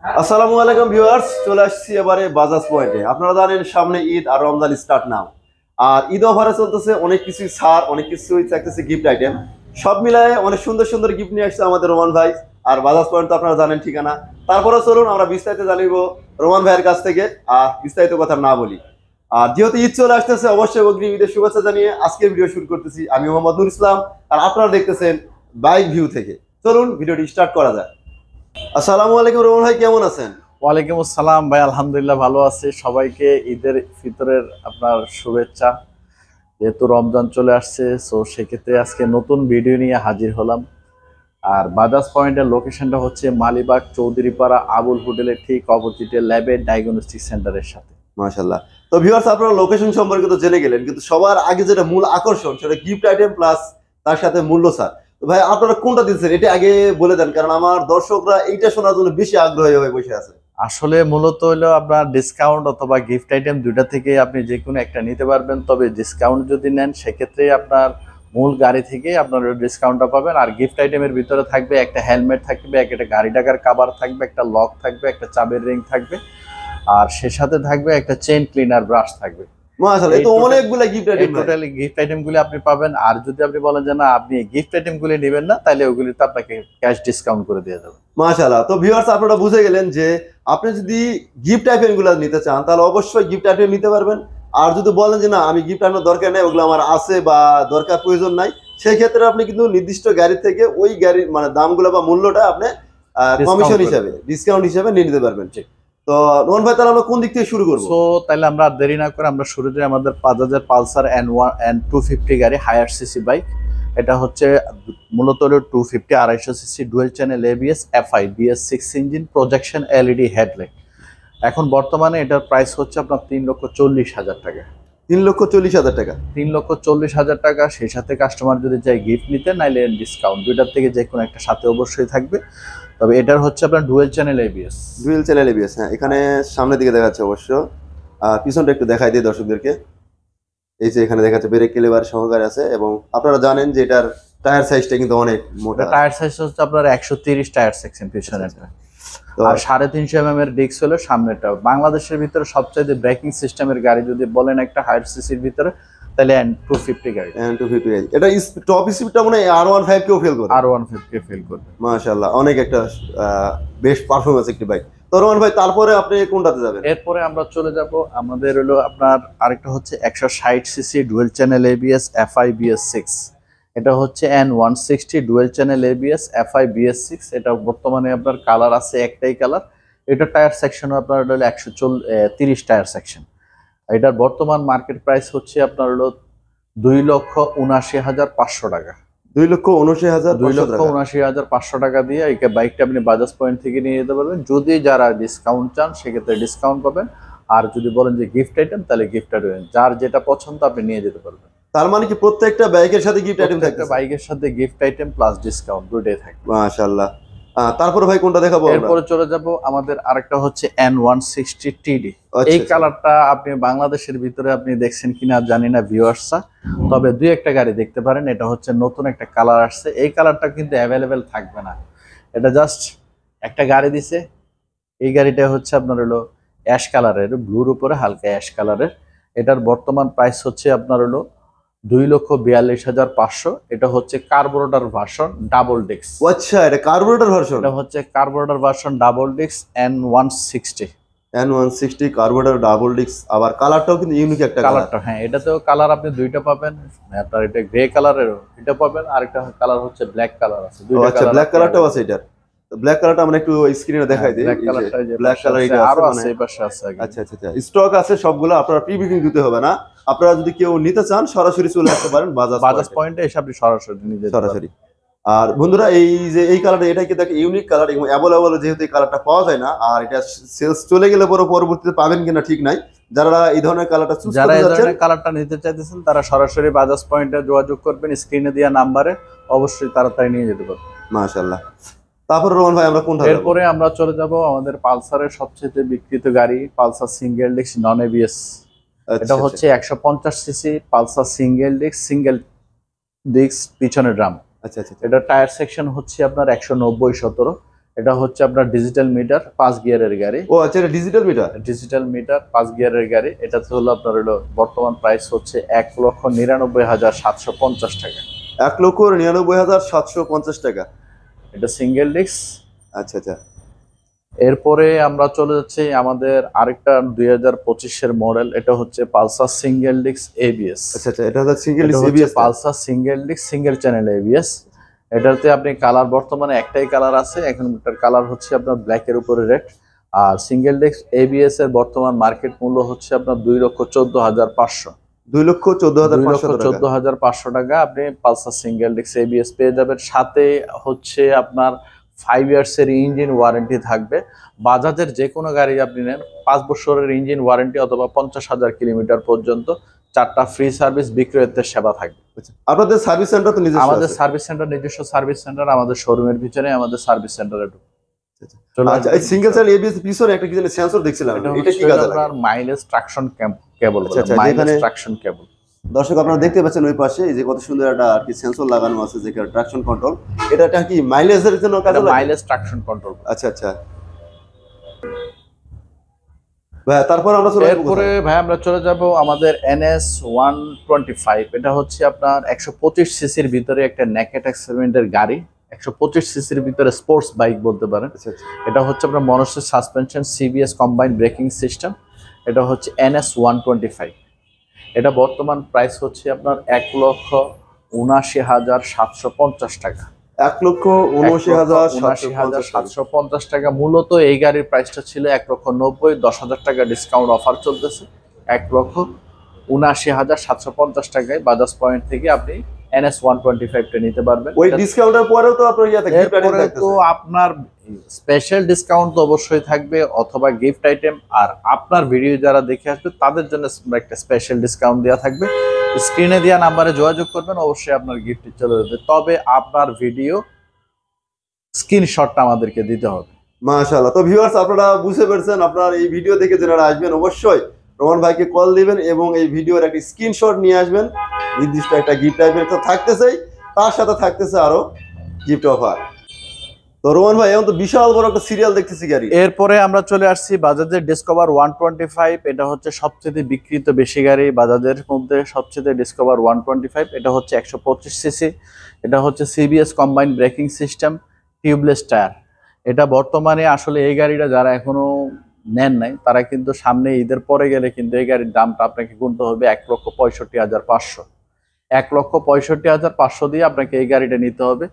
আসসালামু আলাইকুম ভিউয়ার্স, চলে আসছি এবারে বাজাজ পয়েন্টে। আপনারা জানেন সামনে ঈদ আর রমজান স্টার্ট নাও। আর ঈদ অফারে চলতেছে অনেক কিছুই ছাড়, অনেক কিছুই থাকতেছে গিফট আইটেম। সব মিলায়ে অনেক সুন্দর সুন্দর গিফট নিয়ে আসছে আমাদের রোমান ভাই। আর বাজাজ পয়েন্ট তো আপনারা জানেন ঠিকানা। তারপরে চলুন আমরা বিস্তারিত জানিব রোমান ভাইয়ের কাছ থেকে। আর বিস্তারিত কথা না বলি, আর যেহেতু ঈদ চলে আসতেছে, অবশ্যই অগ্রিম ঈদের শুভেচ্ছা জানিয়ে আজকের ভিডিও শুরু করতেছি। আমি মোহাম্মদ নুর ইসলাম, আর আপনারা দেখতেছেন বাইক ভিউ থেকে। চলুন ভিডিওটি স্টার্ট করা যায়। আসসালামু আলাইকুম রোমান ভাই, কেমন আছেন? ওয়ালাইকুম আসসালাম ভাই, আলহামদুলিল্লাহ ভালো আছি। সবাইকে ঈদের ফিতরের আপনার শুভেচ্ছা। যেহেতু রমজান চলে আসছে, সো সেক্ষেত্রে আজকে নতুন ভিডিও নিয়ে হাজির হলাম। আর বাজাজ পয়েন্টের লোকেশনটা হচ্ছে মালিবাগ চৌধুরীপাড়া আবুল হোটেলের ঠিক অপোজিটে ল্যাবে ডায়াগনস্টিক সেন্টারের সাথে। মাশাআল্লাহ। তো ভিউয়ার্স, আপনারা লোকেশন সম্পর্কে তো জেনে গেলেন, কিন্তু সবার আগে যেটা মূল আকর্ষণ সেটা গিফট আইটেম প্লাস তার সাথে মূল্য ছাড়। তো ভাই, আপনারা কোনটা দিচ্ছেন এটা আগে বলে দেন, কারণ আমার দর্শকরা এইটা শোনার জন্য বেশি আগ্রহী হয়ে বসে আছে। আসলে মূলত হলো আপনার ডিসকাউন্ট অথবা গিফট আইটেম দুইটা থেকে আপনি যে কোনো একটা নিতে পারবেন। তবে ডিসকাউন্ট যদি নেন সেক্ষেত্রে আপনার মূল গাড়ি থেকে আপনার ডিসকাউন্টটা পাবেন। আর গিফট আইটেমের ভিতরে থাকবে একটা হেলমেট থাকবে, একটা গাড়ি টাকার কাভার থাকবে, একটা লক থাকবে, একটা চাবির রিং থাকবে, আর সে সাথে থাকবে একটা চেইন ক্লিনার ব্রাশ থাকবে। মাশাআল্লাহ, এই তো অনেকগুলা গিফট আইটেম ভাই। টোটালি গিফট আইটেমগুলি আপনি পাবেন। আর যদি আপনি বলেন যে না আপনি গিফট আইটেমগুলি নেবেন না, তাহলে ওগুলিতে আপনাকে ক্যাশ ডিসকাউন্ট করে দেওয়া যাবে। মাশাআল্লাহ। তো ভিউয়ার্স, আপনারা বুঝে গেলেন যে আপনি যদি গিফট আইটেমগুলো নিতে চান তাহলে অবশ্যই গিফট আইটেম নিতে পারবেন। আর যদি বলেন যে না আমি গিফট আইটেমের দরকার নেই, ওগুলো আমার আছে বা দরকার প্রয়োজন নাই, সেই ক্ষেত্রে আপনি কিন্তু নির্দিষ্ট গাড়ি থেকে ওই গাড়ির মানে দামগুলো বা মূল্যটা আপনি কমিশন হিসাবে, ডিসকাউন্ট হিসাবে নিয়ে নিতে পারবেন। তো রোহন ভাই, তাহলে আমরা কোন দিক থেকে শুরু করবো? সো তাহলে আমরা আর দেরি না করে আমরা শুরুতে আমাদের বাজাজের পালসার N250 গাড়ি হায়ার সিসি বাইক। এটা হচ্ছে মূলত হলো 250 250 CC dual channel ABS FI BS6 engine projection LED headlight. এখন বর্তমানে এটার প্রাইস হচ্ছে আপনার 3,40,000 টাকা। 3,40,000 টাকা। 3,40,000 টাকা। সেই সাথে কাস্টমার যদি চাই গিফট নিতে, নাইলে ডিসকাউন্ট দুইটার থেকে যে কোনো একটা সাথে অবশ্যই থাকবে। তবে এটার হচ্ছে আপনার dual channel ABS. Dual channel ABS, হ্যাঁ, এখানে সামনের দিকে দেখা যাচ্ছে অবশ্য। পিছনটা একটু দেখাই দিই দর্শকদেরকে। এই যে এখানে দেখা যাচ্ছে ব্রেক লিভার সহকারে আছে, এবং আপনারা জানেন যে এটার টায়ার সাইজটা কিন্তু অনেক মোটা। টায়ার সাইজ হচ্ছে আপনার 130 টায়ার সেকশন পিছনেরটা, আর 350 mm এর ডিস্ক হলো সামনেটা। বাংলাদেশের ভিতরে সবচেয়ে ব্রেকিং সিস্টেমের গাড়ি যদি বলেন একটা হায়ার সিসির ভিতরে, তাহলে N250 গাড়ি। N250 এটা টপ স্পিডটা মনে হয় R15 কেও ফেল করে। R15 কে ফেল করবে। মাশাআল্লাহ, অনেক একটা বেস্ট পারফরম্যান্স একটি বাইক। তো রোমান ভাই, তারপরে আপনি কোনটাতে যাবেন? এরপরে আমরা চলে যাব আমাদের হলো আপনার আরেকটা হচ্ছে 160 CC dual channel ABS FI BS6। এটা হচ্ছে N160 dual channel ABS FI BS6। এটা বর্তমানে আপনার কালার আছে একটাই কালার। এটা টায়ার সেকশনও আপনার হলো 130 টায়ার সেকশন। এটার বর্তমান মার্কেট প্রাইস হচ্ছে আপনার হলো 2,79,500 টাকা। 2,79,500 টাকা দিয়ে এই বাইকটা আপনি বাজাজ পয়েন্ট থেকে নিয়ে যেতে পারবেন। যদি যারা ডিসকাউন্ট চান সেক্ষেত্রে ডিসকাউন্ট পাবেন। আর যদি বলেন যে গিফট আইটেম, তাহলে গিফট আইটেম যার যেটা পছন্দ আপনি নিয়ে যেতে পারবেন। তার মানে কি প্রত্যেকটা বাইকের সাথে গিফট আইটেম থাকে? একটা বাইকের সাথে গিফট আইটেম প্লাস ডিসকাউন্ট দুটোই থাকবে। মাশাআল্লাহ। তারপরে ভাই কোনটা দেখাবো আমরা? এরপরে চলে যাব আমাদের আরেকটা হচ্ছে N160 TD। এই কালারটা আপনি বাংলাদেশের ভিতরে আপনি দেখছেন কিনা জানি না ভিউয়ার্সরা, তবে দুই একটা গাড়ি দেখতে পারেন। এটা হচ্ছে নতুন একটা কালার আসছে। এই কালারটা কিন্তু অ্যাভেলেবেল থাকবে না। এটা জাস্ট একটা গাড়ি দিছে। এই গাড়িটা হচ্ছে আপনার হলো অ্যাশ কালারের, ব্লুর উপরে হালকা অ্যাশ কালারের। এটার বর্তমান প্রাইস হচ্ছে আপনার হলো 2,42,500। এটা হচ্ছে কার্বোরেটর ভার্সন ডাবল ডিস্ক। আচ্ছা, এটা কার্বোরেটর ভার্সন। এটা হচ্ছে carburettor version double disc N160। N160 carburettor double disc, আবার কালারটাও কিন্তু ইউনিক একটা কালারটা। হ্যাঁ, এটাতেও কালার আপনি দুইটা পাবেন। আপনার এটা গ্রে কালারের এটা পাবেন, আর একটা কালার হচ্ছে ব্ল্যাক কালার আছে। দুইটা আচ্ছা, ব্ল্যাক কালারটাও আছে এটার। তো ব্ল্যাক কালারটা আমরা একটু স্ক্রিনে দেখাই দিই। ব্ল্যাক কালারটা যে ব্ল্যাক কালার এটা আরো আছে, আছে এই পাশে আছে। আচ্ছা আচ্ছা আচ্ছা, স্টক আছে সবগুলো। আপনারা প্রি-বুকিং দিতে হবে না। আপনারা যদি কেউ নিতে চান সরাসরি চলে আসতে পারেন বাজাজ পয়েন্টে এসে আপনি সরাসরি নিয়ে সরাসরি। আর বন্ধুরা, এই যে এই কালারটা, এটা কি দেখে ইউনিক কালার, এবং অ্যাভেলেবল যেহেতু এই কালারটা পাওয়া যায় না, আর এটা সেলস চলে গেলে পরবর্তীতে পাবেন কিনা ঠিক নাই। যারা এই ধরনের কালারটা চুজ যারা করতে এই যাচ্ছেন, ধরনের কালারটা নিতে চাইতেছেন, তারা সরাসরি বাজাজ পয়েন্টে যোগাযোগ করবেন স্ক্রিনে দেওয়া নাম্বারে। অবশ্যই তাড়াতাড়ি নিয়ে যেতে পারবেন। মাশাআল্লাহ। তারপর রোমান ভাই, আমরা কোনটা যাব? এরপরে আমরা চলে যাব আমাদের পালসারের সবচেয়ে বিক্রিত গাড়ি Pulsar single disc non ABS. এটা হচ্ছে 150 সিসি পালসার সিঙ্গেল ডিস্ক পিছনের ড্রাম। আচ্ছা আচ্ছা। এটা টায়ার সেকশন হচ্ছে আপনার 190/17। এটা হচ্ছে আপনার ডিজিটাল মিটার 5 গিয়ারের গাড়ি। ও আচ্ছা, এটা ডিজিটাল মিটার। ডিজিটাল মিটার 5 গিয়ারের গাড়ি। এটাতে হলো আপনার হলো বর্তমান প্রাইস হচ্ছে 1,99,750 টাকা। 1,99,750 টাকা। এটা সিঙ্গেল ডিস্ক। আচ্ছা আচ্ছা। এরপরে আমরা চলে যাচ্ছি আমাদের আরেকটা 2025-এর মডেল। এটা হচ্ছে পালসার সিঙ্গেল ডিস্ক এবিএস। আচ্ছা আচ্ছা, এটা হচ্ছে সিঙ্গেল এটা ডিস্ক হচ্ছে ABS. Pulsar single disc single channel ABS. এটাতে আপনি কালার বর্তমানে একটাই কালার আছে, এখন এটার কালার হচ্ছে আপনার ব্ল্যাক এর উপরে রেড। আর সিঙ্গেল ডিস্ক এবিএস এর বর্তমান মার্কেট মূল্য হচ্ছে আপনার 2,14,500। 2,14,500 টাকা আপনি পালসার সিঙ্গেল ডিস্ক এবিএস পেয়ে যাবেন। সাথে হচ্ছে আপনার 5 ইয়ার্সের ইঞ্জিন ওয়ারেন্টি থাকবে। বাজাজের যে কোনো গাড়ি আপনি নেন 5 বছরের ইঞ্জিন ওয়ারেন্টি অথবা 50,000 কিলোমিটার পর্যন্ত 4টা ফ্রি সার্ভিস বিক্রয়ের সেবা থাকবে। আপনাদের সার্ভিস সেন্টার তো নিজস্ব? আমাদের সার্ভিস সেন্টার নিজস্ব সার্ভিস সেন্টার, আমাদের শোরুমের পিছনে আমাদের সার্ভিস সেন্টারে। আচ্ছা, এই সিঙ্গেল চ্যানেল এবিএস পিছনে একটা কি জানি সেন্সর দেখছিলাম, এটা কি কাজে লাগে? আপনার মাইলেজ ট্রাকশন কেবল, আচ্ছা আচ্ছা, মাইলেজ যেখানে ট্রাকশন কেবল। দর্শক আপনারা দেখতে পাচ্ছেন ওই পাশে এই যে কত সুন্দর একটা আর কি সেন্সর লাগানো আছে, যে ট্রাকশন কন্ট্রোল। এটা কি মাইলেজের জন্য কাজে লাগে? Mileage traction control. আচ্ছা আচ্ছা ভাই, তারপর আমরা এরপরে ভাই আমরা চলে যাব আমাদের NS 125। এটা হচ্ছে আপনার 125 সিসির ভিতরে একটা নেকেড এক্সপেরিমেন্টের গাড়ি। 125 সিসির ভিতরে স্পোর্টস বাইক বলতে পারেন। এটা হচ্ছে আপনার মনোসের suspension, CBS combined braking system. এটা হচ্ছে NS 125। এটা বর্তমান প্রাইস হচ্ছে আপনার 1,79,750 টাকা। 1,79,750 টাকা। মূলত এই গাড়ির প্রাইসটা ছিল 1,90,000, 10,000 টাকা ডিসকাউন্ট অফার চলতেছে। 1,79,750 টাকায় বাজাজ পয়েন্ট থেকে আপনি NS 125টা নিতে পারবেন। ওই ডিসকাউন্টের পরেও তো আপনার ইয়াতে গিফট আইটেম থাকতেছে। তো আপনার স্পেশাল ডিসকাউন্ট তো অবশ্যই থাকবে অথবা গিফট আইটেম। আর আপনার ভিডিও যারা দেখে আসবে তাদের জন্য একটা স্পেশাল ডিসকাউন্ট দেওয়া থাকবে। স্ক্রিনে দেওয়া নাম্বারে যোগাযোগ করবেন, অবশ্যই আপনার গিফট চলে যাবে। তবে আপনার ভিডিও স্ক্রিনশটটা আমাদেরকে দিতে হবে। মাশাআল্লাহ। তো ভিউয়ার্স আপনারা বুঝতে পেরেছেন, আপনার এই ভিডিও দেখে যারা আসবেন অবশ্যই রোমান ভাইকে কল দিবেন এবং এই ভিডিওর একটা স্ক্রিনশট নিয়ে আসবেন। নির্দিষ্ট একটা গিফট আইটেম তো থাকতেছেই, তার সাথে থাকতেছে আরো গিফট অফার। তো রোমান ভাই, এখন তো বিশাল বড় একটা সিরিয়াল দেখতেছি গাড়ি। এরপরে আমরা চলে আসছি বাজাজের ডিসকভার 125। এটা হচ্ছে সবচেয়ে বিক্রিত বেশি গাড়ি বাজাজের মধ্যে, সবচেয়ে ডিসকভার 125। এটা হচ্ছে 125 সিসি। এটা হচ্ছে CBS combined braking system, tubeless tyre. এটা বর্তমানে আসলে এই গাড়িটা যারা এখনো নেন নাই তারা কিন্তু সামনে ঈদের পরে গেলে কিন্তু এই গাড়ির দামটা আপনাকে গুনতে হবে 1,65,500। 1,65,500 দিয়ে আপনাকে এই গাড়িটা নিতে হবে।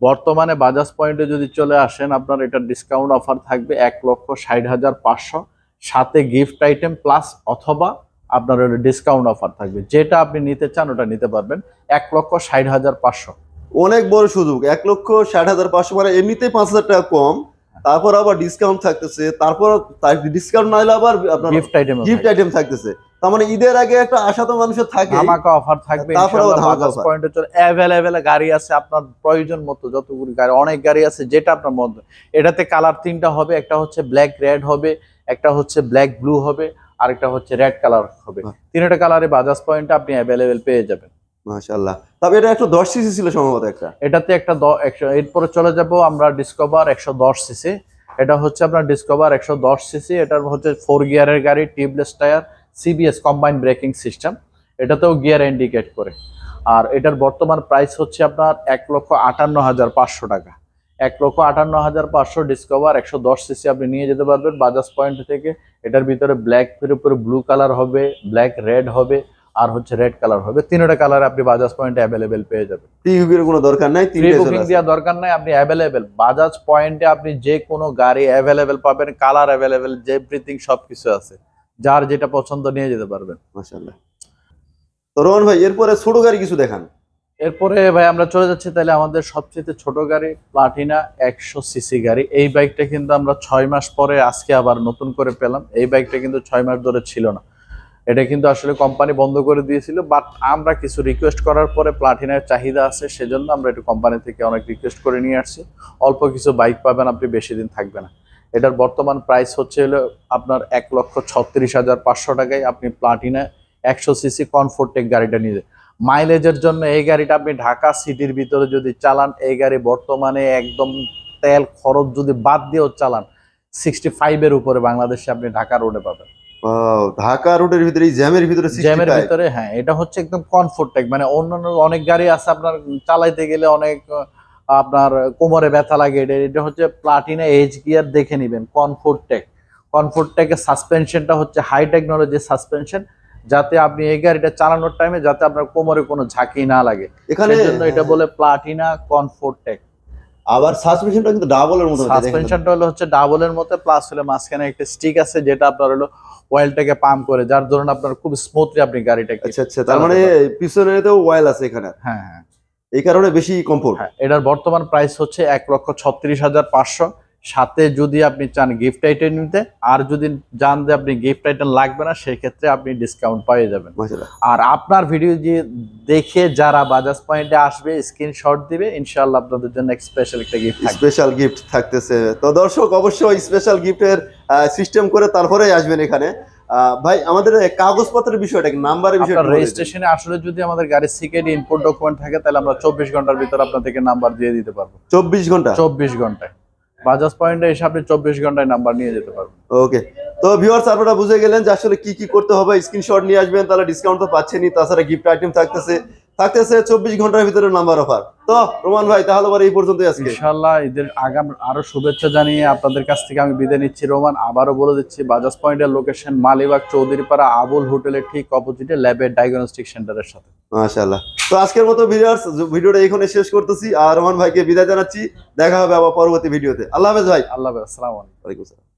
বর্তমানে বাজাজ পয়েন্টে যদি চলে আসেন আপনার এটা ডিসকাউন্ট অফার থাকবে 1,60,500, সাথে গিফট আইটেম প্লাস অথবা আপনার ডিসকাউন্ট অফার থাকবে। যেটা আপনি নিতে চান ওটা নিতে পারবেন 1,60,500। অনেক বড় সুযোগ। 1,60,500 মানে এমনিতেই 5,000 টাকা কম, তারপর আবার ডিসকাউন্ট থাকতেছে, তারপর ডিসকাউন্ট না হলে আবার আপনার গিফট আইটেম থাকতেছে। তার মানে ঈদের আগে একটা আশা তো মানুষের থাকে, ধামাকা অফার থাকবে ইনশাআল্লাহ। বাজাজ পয়েন্টে চলে अवेलेबल গাড়ি আছে আপনার প্রয়োজন মতো, যতগুলো গাড়ি, অনেক গাড়ি আছে যেটা আপনার মধ্যে। এটাতে কালার 3টা হবে, একটা হচ্ছে ব্ল্যাক রেড হবে, একটা হচ্ছে ব্ল্যাক ব্লু হবে, আর একটা হচ্ছে রেড কালার হবে। 3টা কালারে বাজাজ পয়েন্টে আপনি अवेलेबल পেয়ে যাবেন। মাশাআল্লাহ। তবে এটা 110 সিসি ছিল সম্ভবত একটা। এটাতে একটা এরপরে চলে যাব আমরা ডিসকভার 110 সিসি। এটা হচ্ছে আপনার ডিসকভার 110 সিসি। এটা হচ্ছে 4 গিয়ারের গাড়ি, tubeless tyre, CBS combined braking system. এটাতেও গিয়ার ইন্ডিকেট করে। আর এটার বর্তমান প্রাইস হচ্ছে আপনার 1,58,500 টাকা। 1,58,500 ডিসকভার 110 সিসি আপনি নিয়ে যেতে পারবেন বাজাজ পয়েন্ট থেকে। এটার ভিতরে ব্ল্যাক এর উপরে ব্লু কালার হবে, ব্ল্যাক রেড হবে, আর হচ্ছে রেড কালার হবে। 3টা কালার আপনি বাজাজ পয়েন্টে अवेलेबल পেয়ে যাবেন। প্রি বুকিং এর কোনো দরকার নাই, প্রি বুকিং দেওয়ার দরকার নাই, আপনি अवेलेबल বাজাজ পয়েন্টে আপনি যে কোনো গাড়ি अवेलेबल পাবেন, কালার अवेलेबल, এভরিথিং সবকিছু আছে। যার যেটা পছন্দ নিয়ে যেতে পারবেন। মাশাআল্লাহ। তো রোহন ভাই, এরপরে ছোট গাড়ি কিছু দেখান। এরপরে ভাই আমরা চলে যাচ্ছি তাহলে আমাদের সবচেয়ে ছোট গাড়ি, প্লাটিনা 100 সিসি গাড়ি। এই বাইকটা কিন্তু আমরা 6 মাস পরে আজকে আবার নতুন করে পেলাম। এই বাইকটা কিন্তু 6 মাস ধরে ছিল না, এটা কিন্তু আসলে কোম্পানি বন্ধ করে দিয়েছিল। বাট আমরা কিছু রিকোয়েস্ট করার পরে প্লাটিনার চাহিদা আছে, সেজন্য আমরা একটু কোম্পানি থেকে অনেক রিকোয়েস্ট করে নিয়ে আসছি। অল্প কিছু বাইক পাবেন, আপনি বেশি দিন থাকবে না। এটার বর্তমান প্রাইস হচ্ছে হলো আপনার 1,36,500 টাকায় আপনি প্লাটিনা 100 সিসি কমফোর্টেক গাড়িটা নিয়ে। মাইলেজের জন্য এই গাড়িটা আপনি ঢাকা সিটির ভিতরে যদি চালান, এই গাড়ি বর্তমানে একদম তেল খরচ যদি বাদ দিয়েও চালান 65 এর উপরে বাংলাদেশে আপনি ঢাকা রোডে পাবেন। ঢাকা রোডের ভিতরে জ্যামের ভিতরে জ্যামের ভিতরে, হ্যাঁ এটা হচ্ছে একদম কমফোর্ট টেক। মানে অন্যান্য অনেক গাড়ি আছে আপনার চালাইতে গেলে অনেক আপনার কোমরে ব্যথা লাগে, এটা হচ্ছে প্লাটিনা এইচ গিয়ার, দেখে নিবেন কমফোর্ট টেক। কমফোর্ট টেকের সাসপেনশনটা হচ্ছে হাই টেকনোলজি সাসপেনশন, যাতে আপনি এই গাড়িটা চালানোর টাইমে যাতে আপনার কোমরে কোনো ঝাঁকি না লাগে, এখানে জন্য এটা বলে প্লাটিনা কমফোর্ট টেক। আবার সাসপেনশনটা কিন্তু ডাবলের মতো, সাসপেনশনটা হচ্ছে ডাবলের মতো, প্লাস হলে মাঝখানে একটা স্টিক আছে যেটা আপনার হলো অয়েলটাকে পাম্প করে, যার ধরুন আপনার খুব স্মুথলি আপনি গাড়িটাকে। আচ্ছা আচ্ছা, তার মানে পিছনেতেও অয়েল আছে এখানে। হ্যাঁ হ্যাঁ, এই কারণে বেশি কমফোর্ট। এটার বর্তমান প্রাইস হচ্ছে 1,36,500। সাথে যদি আপনি চান গিফট আইটেম নিতে, আর যদি জান যে আপনি গিফট আইটেম লাগবে না, সেই ক্ষেত্রে আপনি ডিসকাউন্ট পেয়ে যাবেন। আর আপনার ভিডিও যে দেখে যারা বাজাজ পয়েন্টে আসবে স্ক্রিনশট দিবে, ইনশাআল্লাহ আপনাদের জন্য স্পেশাল একটা গিফট থাকবে, স্পেশাল গিফট থাকতেছে। তো দর্শক অবশ্যই স্পেশাল গিফটের সিস্টেম করে তারপরেই আসবেন এখানে। ভাই আমাদের কাগজপত্রের বিষয়টা কি, নাম্বারের বিষয়টা, রেজিস্ট্রেশনে আসলে যদি আমাদের গাড়ির সিকিউরিটি ইনপুট ডকুমেন্ট থাকে তাহলে আমরা 24 ঘন্টার ভিতর আপনাদেরকে নাম্বার দিয়ে দিতে পারবো। 24 ঘন্টা? 24 ঘন্টায় বাজাজ পয়েন্টে এসে আপনি 24 ঘন্টায় নাম্বার নিয়ে যেতে পারবেন। ওকে, তো ভিউয়ার্স আপনারা বুঝে গেলেন যে আসলে কি কি করতে হবে। স্ক্রিনশট নিয়ে আসবেন, তাহলে ডিসকাউন্ট তো পাচ্ছেনই, তাছাড়া গিফট আইটেম থাকতেছে 24 ঘন্টার ভিতরে নাম্বার অফার। তো রোমান ভাই তাহলে এই পর্যন্তই আজকে। ইনশাআল্লাহ ঈদের আগাম আরো শুভেচ্ছা জানিয়ে আপনাদের কাছ থেকে আমি বিদায় নিচ্ছি। রোমান, আবারও বলে দিচ্ছি বাজাজ পয়েন্টের লোকেশন মালিবাগ চৌধুরীপাড়া আবুল হোটেলের ঠিক অপোজিটে ল্যাবের ডায়াগনস্টিক সেন্টারের সাথে। মাশাআল্লাহ। তো আজকের মতো ভিউয়ার্স ভিডিওটা এখানে শেষ করতেছি, আর রোমান ভাইকে বিদায় জানাচ্ছি। দেখা হবে আবার পরবর্তী ভিডিওতে। আল্লাহ হাফেজ ভাই। আল্লাহ হাফেজ, আসসালামু আলাইকুম। ওয়ালাইকুম আসসালাম।